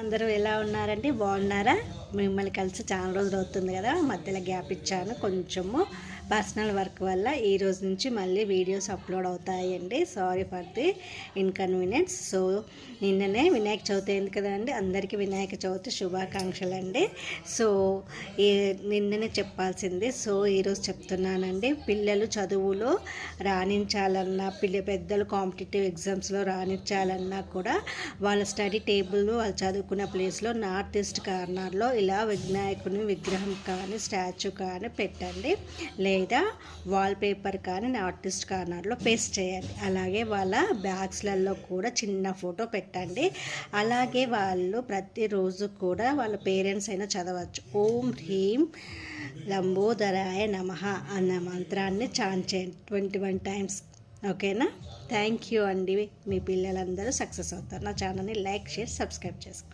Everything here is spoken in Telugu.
అందరూ ఎలా ఉన్నారండి? బాగున్నారా? మిమ్మల్ని కలిసి చాలా రోజులు అవుతుంది కదా, మధ్యలో గ్యాప్ ఇచ్చాను కొంచెము పర్సనల్ వర్క్ వల్ల. ఈ రోజు నుంచి మళ్ళీ వీడియోస్ అప్లోడ్ అవుతాయండి. Sorry for the inconvenience. So నిన్ననే వినాయక చవితి అయింది కదండి, అందరికీ వినాయక చవితి శుభాకాంక్షలు అండి. సో నిన్ననే చెప్పాల్సింది, సో ఈరోజు చెప్తున్నానండి. పిల్లలు చదువులో రాణించాలన్నా, పెద్దలు కాంపిటేటివ్ ఎగ్జామ్స్లో రాణించాలన్నా కూడా వాళ్ళ స్టడీ టేబుల్ వాళ్ళు చదువుకున్న ప్లేస్లో నార్త్ ఈస్ట్ కార్నర్లో ఇలా వినాయకుని విగ్రహం కానీ స్టాచ్యూ కానీ పెట్టండి, లేదా వాల్పేపర్ కానీ నార్త్ ఈస్ట్ కార్నర్లో పేస్ట్ చేయండి. అలాగే వాళ్ళ బ్యాగ్స్లలో కూడా చిన్న ఫోటో పెట్టండి. అలాగే వాళ్ళు ప్రతిరోజు కూడా వాళ్ళ పేరెంట్స్ అయినా చదవచ్చు. ఓం హ్రీం లంబోదరాయ నమః అన్న మంత్రాన్ని చాంట్ చేయండి 21 టైమ్స్. ఓకేనా? థ్యాంక్ యూ అండి. మీ పిల్లలందరూ సక్సెస్ అవుతారు. నా ఛానల్ని లైక్, షేర్, సబ్స్క్రైబ్ చేసుకోండి.